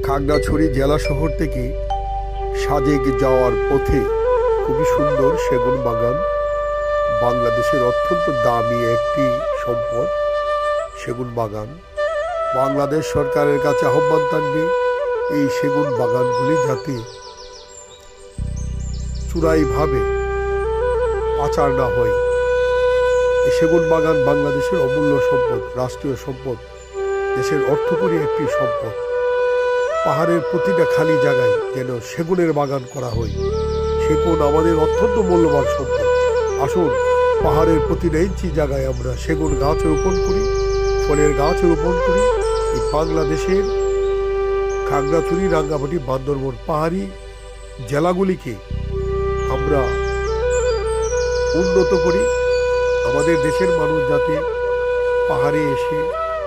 খাগড়াছড়ি জেলা শহর থেকে সাজেক যাওয়ার পথে খুবই সুন্দর সেগুন বাগান। বাংলাদেশের অত্যন্ত দামি একটি সম্পদ সেগুন বাগান। বাংলাদেশ সরকারের কাছে আহ্বান থাকবে এই সেগুন বাগানগুলি যাতে চূড়াইভাবে পাচার না হয়। এই সেগুন বাগান বাংলাদেশের অমূল্য সম্পদ, রাষ্ট্রীয় সম্পদ, দেশের অর্থকরী একটি সম্পদ। পাহাড়ের প্রতিটা খালি জায়গায় যেন সেগুনের বাগান করা হয়। সেগুন আমাদের অত্যন্ত মূল্যবান সম্পদ। আসুন পাহাড়ের প্রতিটা ইঞ্চি জায়গায় আমরা সেগুন গাছ রোপণ করি, ফলের গাছ রোপণ করি। এই বাংলাদেশের খাগড়াছড়ি, রাঙ্গামাটি, বান্দরবন পাহাড়ি জেলাগুলিকে আমরা উন্নত করি। আমাদের দেশের মানুষ যাতে পাহাড়ে এসে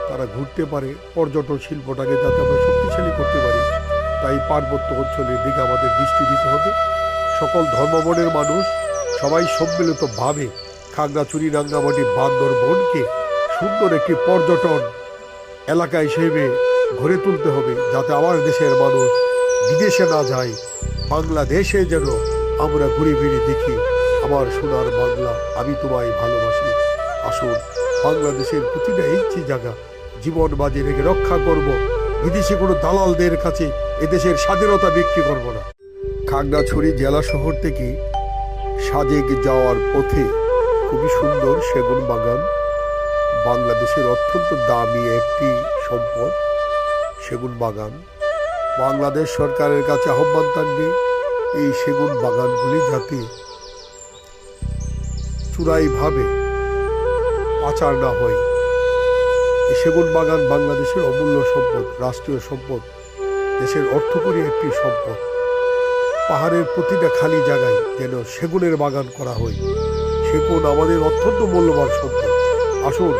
তারা ঘুরতে পারে, পর্যটন শিল্পটাকে যাতে আমরা শক্তিশালী করতে পারি, তাই পার্বত্য অঞ্চলের দিকে আমাদের দৃষ্টি দিতে হবে। সকল ধর্মবর্ণের মানুষ সবাই সম্মিলিতভাবে খাগড়াছড়ি, রাঙ্গামাটি, বান্দরবনকে সুন্দর একটি পর্যটন এলাকা হিসেবে গড়ে তুলতে হবে, যাতে আমার দেশের মানুষ বিদেশে না যায়, বাংলাদেশে যেন আমরা ঘুরে ফিরে দেখি আমার সোনার বাংলা, আমি তোমায় ভালোবাসি। আসুন বাংলাদেশের প্রতিটা ইঞ্চি জায়গা জীবন বাজি রেখে রক্ষা করব। বিদেশি কোনো দালালদের কাছে এদেশের স্বাধীনতা বিক্রি করব না। খাগড়াছড়ি জেলা শহর থেকে সাজেক যাওয়ার পথে খুবই সুন্দর সেগুন বাগান। বাংলাদেশের অত্যন্ত দামি একটি সম্পদ সেগুন বাগান। বাংলাদেশ সরকারের কাছে আহ্বান থাকবে এই সেগুন বাগানগুলি যাতে চূড়াইভাবে পাচার না হয়। এই সেগুন বাগান বাংলাদেশের অমূল্য সম্পদ, রাষ্ট্রীয় সম্পদ, দেশের অর্থকরী একটি সম্পদ। পাহাড়ের প্রতিটা খালি জায়গায় যেন সেগুনের বাগান করা হয়। সেগুন আমাদের অত্যন্ত মূল্যবান সম্পদ। আসুন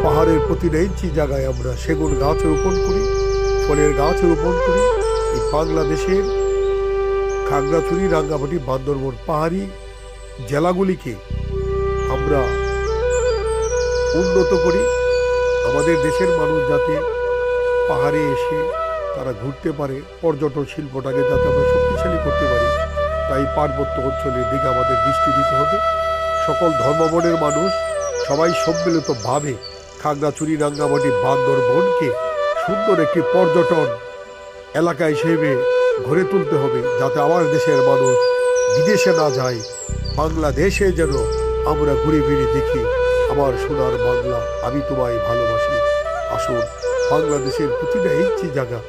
পাহাড়ের প্রতিটা ইঞ্চি জায়গায় আমরা সেগুন গাছ রোপণ করি, ফলের গাছ রোপণ করি। এই বাংলাদেশের খাগড়াছড়ি, রাঙ্গামাটি, বান্দরবন পাহাড়ি জেলাগুলিকে আমরা উন্নত করি। আমাদের দেশের মানুষ যাতে পাহাড়ে এসে তারা ঘুরতে পারে, পর্যটন শিল্পটাকে যাতে আমরা শক্তিশালী করতে পারি, তাই পার্বত্য অঞ্চলের দিকে আমাদের দৃষ্টি দিতে হবে। সকল ধর্মবর্ণের মানুষ সবাই সম্মিলিতভাবে খাগড়াছড়ি, রাঙ্গামাটি, বান্দরবনকে সুন্দর একটি পর্যটন এলাকা হিসেবে গড়ে তুলতে হবে, যাতে আমার দেশের মানুষ বিদেশে না যায়, বাংলাদেশে যেন আমরা ঘুরে ফিরে দেখি আমার সোনার বাংলা, আমি তোমায় ভালোবাসি। আসুন বাংলাদেশের প্রতিটা ইঞ্চি জায়গা